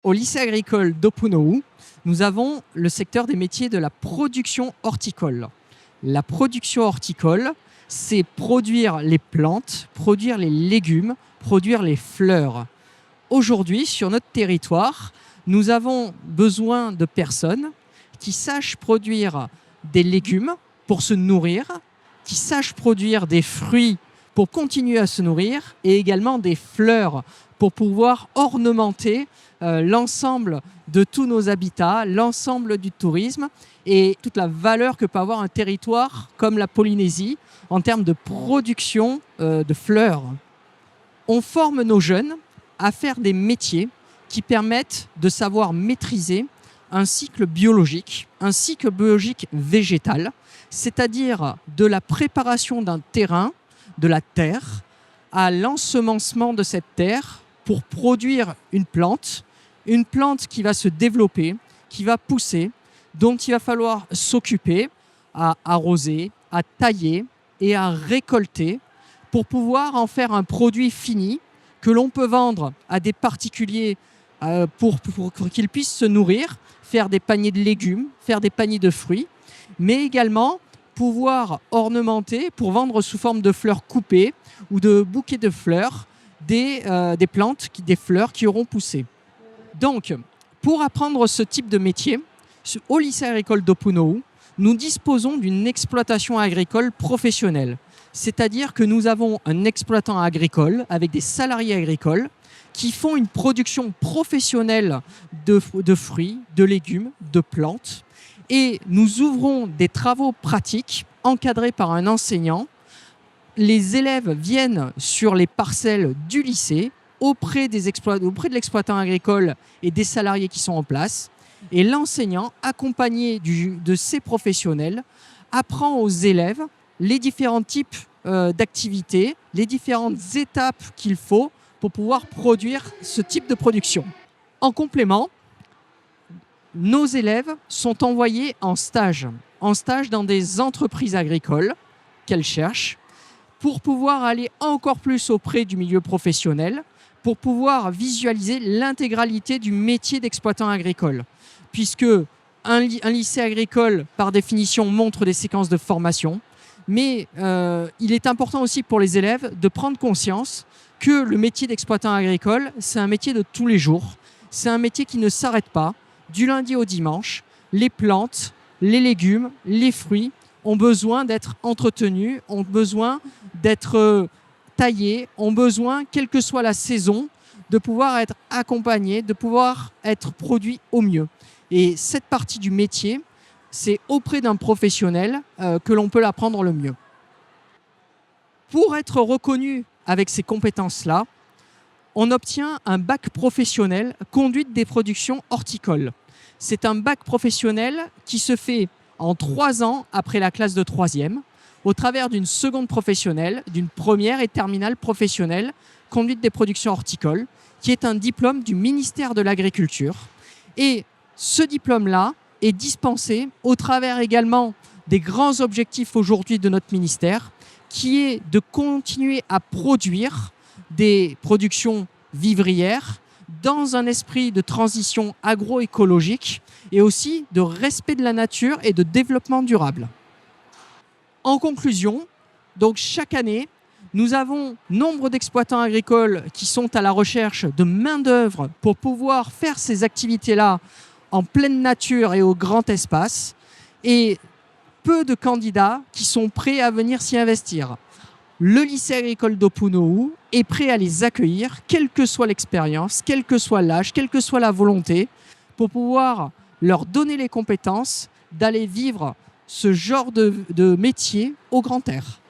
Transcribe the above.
Au lycée agricole d'Opunohu, nous avons le secteur des métiers de la production horticole. La production horticole, c'est produire les plantes, produire les légumes, produire les fleurs. Aujourd'hui, sur notre territoire, nous avons besoin de personnes qui sachent produire des légumes pour se nourrir, qui sachent produire des fruits pour continuer à se nourrir et également des fleurs pour pouvoir ornementer l'ensemble de tous nos habitats, l'ensemble du tourisme et toute la valeur que peut avoir un territoire comme la Polynésie en termes de production de fleurs. On forme nos jeunes à faire des métiers qui permettent de savoir maîtriser un cycle biologique végétal, c'est-à-dire de la préparation d'un terrain, de la terre, à l'ensemencement de cette terre pour produire une plante qui va se développer, qui va pousser, dont il va falloir s'occuper, à arroser, à tailler et à récolter pour pouvoir en faire un produit fini que l'on peut vendre à des particuliers pour qu'ils puissent se nourrir, faire des paniers de légumes, faire des paniers de fruits, mais également pouvoir ornementer pour vendre sous forme de fleurs coupées ou de bouquets de fleurs des plantes, des fleurs qui auront poussé. Donc, pour apprendre ce type de métier, au lycée agricole d'Opunohu, nous disposons d'une exploitation agricole professionnelle. C'est-à-dire que nous avons un exploitant agricole avec des salariés agricoles qui font une production professionnelle de fruits, de légumes, de plantes. Et nous ouvrons des travaux pratiques encadrés par un enseignant. Les élèves viennent sur les parcelles du lycée auprès de l'exploitant agricole et des salariés qui sont en place. Et l'enseignant, accompagné de ces professionnels, apprend aux élèves les différents types d'activités, les différentes étapes qu'il faut pour pouvoir produire ce type de production. En complément, nos élèves sont envoyés en stage dans des entreprises agricoles qu'elles cherchent pour pouvoir aller encore plus auprès du milieu professionnel, pour pouvoir visualiser l'intégralité du métier d'exploitant agricole. Puisque un lycée agricole, par définition, montre des séquences de formation, mais il est important aussi pour les élèves de prendre conscience que le métier d'exploitant agricole, c'est un métier de tous les jours. C'est un métier qui ne s'arrête pas. Du lundi au dimanche, les plantes, les légumes, les fruits ont besoin d'être entretenus, ont besoin d'être taillés, ont besoin, quelle que soit la saison, de pouvoir être accompagnés, de pouvoir être produits au mieux. Et cette partie du métier, c'est auprès d'un professionnel que l'on peut l'apprendre le mieux. Pour être reconnu avec ces compétences-là, on obtient un bac professionnel conduite des productions horticoles. C'est un bac professionnel qui se fait en 3 ans après la classe de 3e, au travers d'une seconde professionnelle, d'une première et terminale professionnelle, conduite des productions horticoles, qui est un diplôme du ministère de l'Agriculture. Et ce diplôme-là est dispensé au travers également des grands objectifs aujourd'hui de notre ministère, qui est de continuer à produire des productions vivrières dans un esprit de transition agroécologique et aussi de respect de la nature et de développement durable. En conclusion, donc chaque année, nous avons nombre d'exploitants agricoles qui sont à la recherche de main-d'œuvre pour pouvoir faire ces activités-là en pleine nature et au grand espace, et peu de candidats qui sont prêts à venir s'y investir. Le lycée agricole d'Opunohu est prêt à les accueillir, quelle que soit l'expérience, quel que soit l'âge, quelle que soit la volonté, pour pouvoir leur donner les compétences d'aller vivre ce genre de métier au grand air.